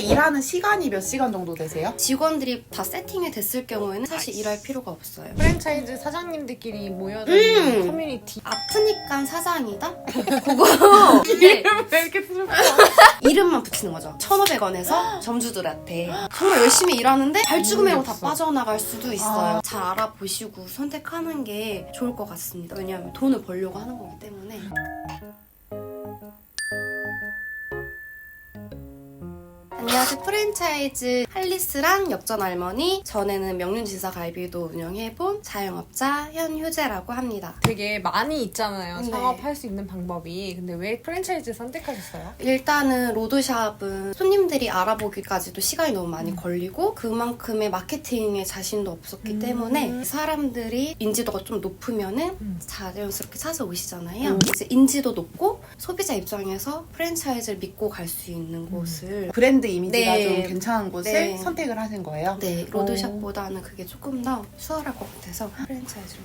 일하는 시간이 몇 시간 정도 되세요? 직원들이 다 세팅이 됐을 경우에는 사실 일할 필요가 없어요. 프랜차이즈 사장님들끼리 모여다니는 커뮤니티. 아프니까 사장이다? 그거 왜 이렇게 슬퍼? 이름만 붙이는 거죠. 1,500원에서 점주들한테 정말 열심히 일하는데 발주금액으로 다 빠져나갈 수도 있어요. 잘 알아보시고 선택하는 게 좋을 것 같습니다. 왜냐하면 돈을 벌려고 하는 거기 때문에. 안녕하세요. 프랜차이즈 할리스랑 역전할머니, 전에는 명륜지사갈비도 운영해본 자영업자 현효재라고 합니다. 되게 많이 있잖아요. 네. 창업할 수 있는 방법이. 근데 왜 프랜차이즈 선택하셨어요? 일단은 로드샵은 손님들이 알아보기까지도 시간이 너무 많이 걸리고 그만큼의 마케팅에 자신도 없었기 때문에 사람들이 인지도가 좀 높으면은 자연스럽게 찾아오시잖아요. 이제 인지도 높고 소비자 입장에서 프랜차이즈를 믿고 갈 수 있는 곳을 브랜드 이미지가 네. 좀 괜찮은 곳을 네. 선택을 하신 거예요? 네, 로드샵보다는 그게 조금 더 수월할 것 같아서 프랜차이즈를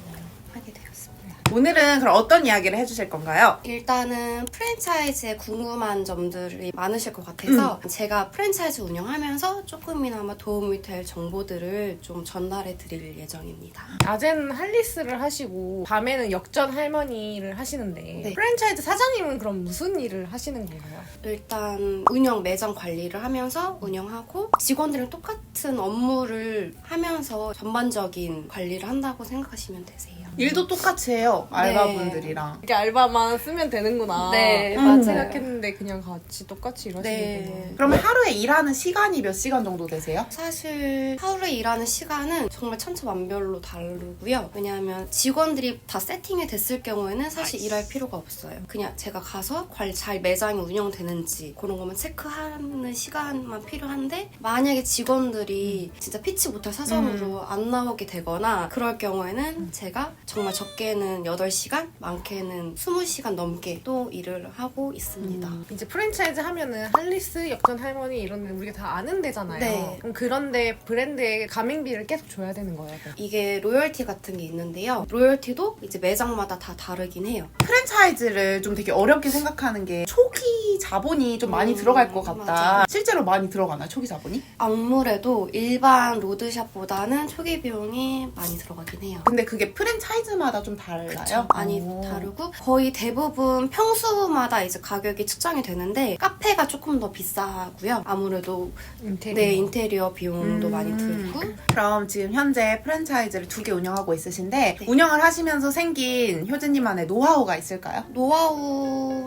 하게 되었습니다. 오늘은 그럼 어떤 이야기를 해주실 건가요? 일단은 프랜차이즈에 궁금한 점들이 많으실 것 같아서 제가 프랜차이즈 운영하면서 조금이나마 도움이 될 정보들을 좀 전달해 드릴 예정입니다. 낮에는 할리스를 하시고 밤에는 역전 할머니를 하시는데 네. 프랜차이즈 사장님은 그럼 무슨 일을 하시는 건가요? 일단 운영 매장 관리를 하면서 운영하고 직원들이랑 똑같은 업무를 하면서 전반적인 관리를 한다고 생각하시면 되세요. 일도 똑같이 해요. 알바분들이랑. 이렇게 알바만 쓰면 되는구나. 네, 맞아요. 맞아요. 생각했는데 그냥 같이 똑같이 일하시는구나. 네. 그러면 하루에 일하는 시간이 몇 시간 정도 되세요? 사실 하루에 일하는 시간은 정말 천차만별로 다르고요. 왜냐하면 직원들이 다 세팅이 됐을 경우에는 사실 일할 필요가 없어요. 그냥 제가 가서 관리 잘 매장이 운영되는지 그런 것만 체크하는 시간만 필요한데 만약에 직원들이 진짜 피치 못할 사정으로 안 나오게 되거나 그럴 경우에는 제가 정말 적게는 8시간, 많게는 20시간 넘게 또 일을 하고 있습니다. 이제 프랜차이즈 하면은 할리스, 역전 할머니 이런 데 우리가 다 아는 데잖아요. 네. 그럼 그런데 브랜드에 가맹비를 계속 줘야 되는 거예요. 이게 로열티 같은 게 있는데요. 로열티도 이제 매장마다 다 다르긴 해요. 프랜차이즈를 좀 되게 어렵게 생각하는 게 초기 자본이 좀 많이 들어갈 것 같다. 맞아. 실제로 많이 들어가나요? 초기 자본이? 아무래도 일반 로드샵보다는 초기 비용이 많이 들어가긴 해요. 근데 그게 프랜차이즈마다 좀 달라요? 많이 다르고 거의 대부분 평수마다 이제 가격이 측정이 되는데 카페가 조금 더 비싸고요. 아무래도 인테리어. 네, 인테리어 비용도 많이 들고 그럼 지금 현재 프랜차이즈를 2개 운영하고 있으신데 네. 운영을 하시면서 생긴 효진님만의 노하우가 있을까요?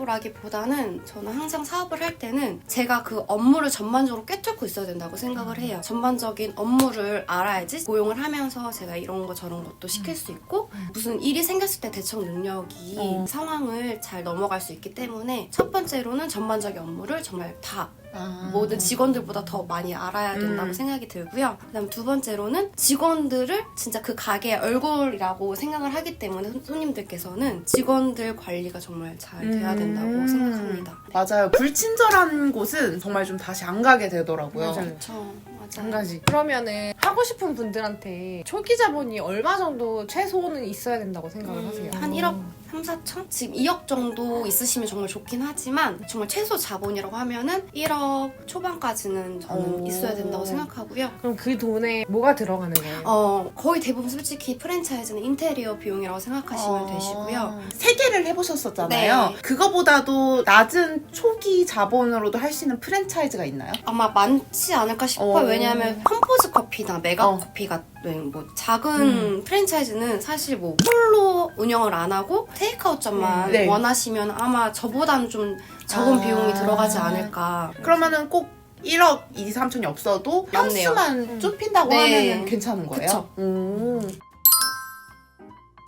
노하우라기보다는 저는 항상 사업을 할 때는 제가 그 업무를 전반적으로 꿰뚫고 있어야 된다고 생각을 해요. 전반적인 업무를 알아야지 고용을 하면서 제가 이런 거 저런 것도 시킬 수 있고 무슨 일이 생겼을 때 대처 능력이 상황을 잘 넘어갈 수 있기 때문에 첫 번째로는 전반적인 업무를 정말 다 모든 직원들보다 더 많이 알아야 된다고 생각이 들고요. 그다음 두 번째로는 직원들을 진짜 그 가게의 얼굴이라고 생각을 하기 때문에 손님들께서는 직원들 관리가 정말 잘 돼야 된다고 생각합니다. 맞아요. 불친절한 곳은 정말 좀 다시 안 가게 되더라고요. 맞아요. 그렇죠. 한 맞아요. 가지. 그러면은 하고 싶은 분들한테 초기 자본이 얼마 정도 최소는 있어야 된다고 생각을 하세요? 한 1억 3, 4천? 지금 2억 정도 있으시면 정말 좋긴 하지만 정말 최소 자본이라고 하면은 1억 초반까지는 저는 있어야 된다고 생각하고요. 그럼 그 돈에 뭐가 들어가는 거예요? 거의 대부분 솔직히 프랜차이즈는 인테리어 비용이라고 생각하시면 되시고요. 3개를 해보셨었잖아요. 네. 그거보다도 낮은 초기 자본으로도 할 수 있는 프랜차이즈가 있나요? 아마 많지 않을까 싶어요. 왜냐하면 컴포즈 커피나 메가 커피 같은 뭐 작은 프랜차이즈는 사실 뭐 홀로 운영을 안 하고 테이크아웃점만 네. 원하시면 아마 저보다는 좀 적은 비용이 들어가지 않을까. 그러면은 꼭 1억 2, 3천이 없어도 맞네요. 평수만 좁힌다고 네. 하면 괜찮은 거예요? 그쵸.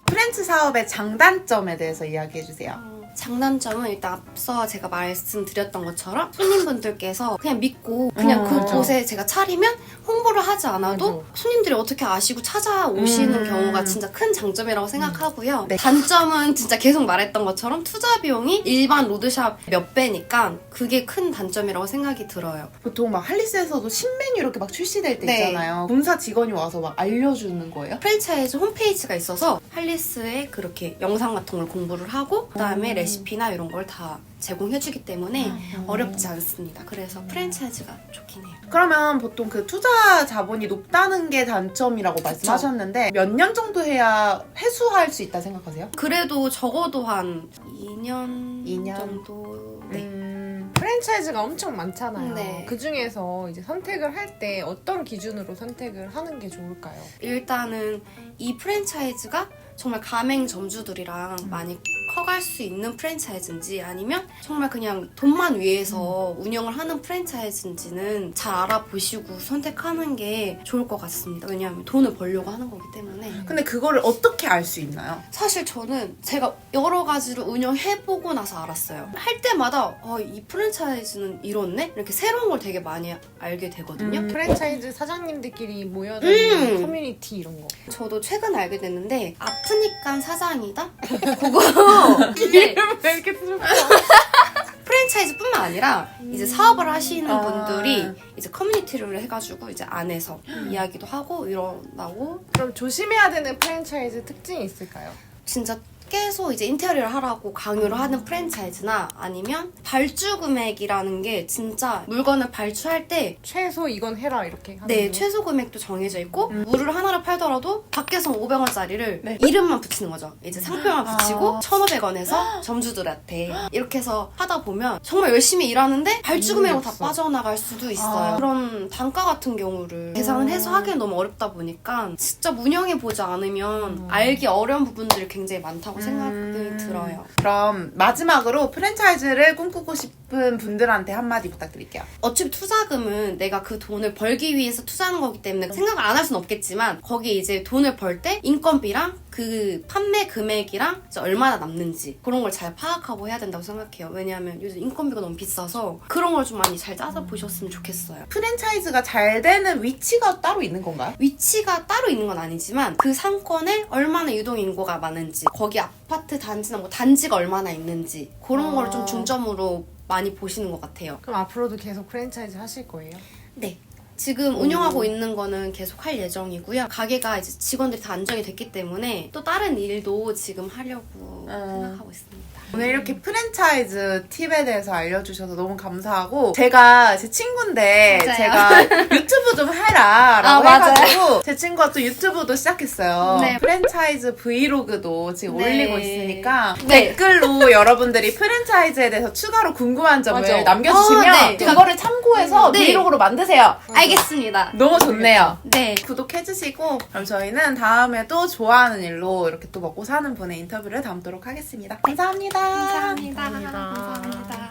프랜츠 사업의 장단점에 대해서 이야기해주세요. 장단점은 일단 앞서 제가 말씀드렸던 것처럼 손님분들께서 그냥 믿고 그냥 그곳에 제가 차리면 홍보를 하지 않아도 손님들이 어떻게 아시고 찾아오시는 경우가 진짜 큰 장점이라고 생각하고요. 네. 단점은 진짜 계속 말했던 것처럼 투자 비용이 일반 로드샵 몇 배니까 그게 큰 단점이라고 생각이 들어요. 보통 막 할리스에서도 신메뉴 이렇게 막 출시될 때 네. 있잖아요. 본사 직원이 와서 막 알려주는 거예요? 프랜차이즈 홈페이지가 있어서 할리스에 그렇게 영상 같은 걸 공부를 하고 그다음에 레시피나 이런 걸 다 제공해주기 때문에 어렵지 않습니다. 그래서 프랜차이즈가 좋긴 해요. 그러면 보통 그 투자 자본이 높다는 게 단점이라고 말씀하셨는데 몇 년 정도 해야 회수할 수 있다 생각하세요? 그래도 적어도 한 2년, 2년? 정도. 네. 프랜차이즈가 엄청 많잖아요. 네. 그 중에서 이제 선택을 할 때 어떤 기준으로 선택을 하는 게 좋을까요? 일단은 이 프랜차이즈가 정말 가맹점주들이랑 많이 커갈 수 있는 프랜차이즈인지 아니면 정말 그냥 돈만 위해서 운영을 하는 프랜차이즈인지는 잘 알아보시고 선택하는 게 좋을 것 같습니다. 왜냐하면 돈을 벌려고 하는 거기 때문에. 근데 그거를 어떻게 알 수 있나요? 사실 저는 제가 여러 가지를 운영해보고 나서 알았어요. 할 때마다 이 프랜차이즈는 이렇네? 이렇게 새로운 걸 되게 많이 알게 되거든요. 프랜차이즈 사장님들끼리 모여다니는 커뮤니티 이런 거. 저도 최근 알게 됐는데 아프니까 사장이다? 그거 근데 왜 이렇게 슬퍼? 프랜차이즈뿐만 아니라 이제 사업을 하시는 아. 분들이 이제 커뮤니티를 해가지고 이제 안에서 이야기도 하고 이러고 그럼 조심해야 되는 프랜차이즈 특징이 있을까요? 진짜 계속 이제 인테리어를 하라고 강요를 하는 프랜차이즈나 아니면 발주 금액이라는 게 진짜 물건을 발주할 때 최소 이건 해라 이렇게 하는 네, 거. 최소 금액도 정해져 있고 물을 하나를 팔더라도 밖에서 500원짜리를 네. 이름만 붙이는 거죠. 이제 상표만 붙이고 아. 1,500원에서 점주들한테 이렇게 해서 하다 보면 정말 열심히 일하는데 발주 금액으로 다 없어. 빠져나갈 수도 있어요. 아. 그런 단가 같은 경우를 계산을 해서 하기엔 너무 어렵다 보니까 직접 운영해보지 않으면 알기 어려운 부분들이 굉장히 많다고 생각이 들어요. 그럼 마지막으로 프랜차이즈를 꿈꾸고 싶은 분들한테 한마디 부탁드릴게요. 어차피 투자금은 내가 그 돈을 벌기 위해서 투자하는 거기 때문에 생각을 안 할 수는 없겠지만 거기에 이제 돈을 벌 때 인건비랑 그 판매 금액이랑 이제 얼마나 남는지 그런 걸 잘 파악하고 해야 된다고 생각해요. 왜냐하면 요즘 인건비가 너무 비싸서 그런 걸 좀 많이 잘 따져보셨으면 좋겠어요. 프랜차이즈가 잘 되는 위치가 따로 있는 건가요? 위치가 따로 있는 건 아니지만 그 상권에 얼마나 유동인구가 많은지 거기 아파트 단지나 뭐 단지가 얼마나 있는지 그런 걸 좀 중점으로 많이 보시는 것 같아요. 그럼 앞으로도 계속 프랜차이즈 하실 거예요? 네. 지금 운영하고 있는 거는 계속 할 예정이고요. 가게가 이제 직원들이 다 안정이 됐기 때문에 또 다른 일도 지금 하려고 생각하고 있습니다. 오늘 이렇게 프랜차이즈 팁에 대해서 알려주셔서 너무 감사하고 제가 제 친구인데 맞아요. 제가 유튜브 좀 해라 라고 맞아요. 해가지고 제 친구가 또 유튜브도 시작했어요. 네. 프랜차이즈 브이로그도 지금 네. 올리고 있으니까 네. 댓글로 여러분들이 프랜차이즈에 대해서 추가로 궁금한 점을 맞아. 남겨주시면 네. 그거를 참고해서 네. 브이로그로 만드세요. 알겠습니다. 너무 좋네요. 네. 구독해주시고 그럼 저희는 다음에 또 좋아하는 일로 이렇게 또 먹고 사는 분의 인터뷰를 담도록 하겠습니다. 감사합니다. 감사합니다. 감사합니다. 감사합니다.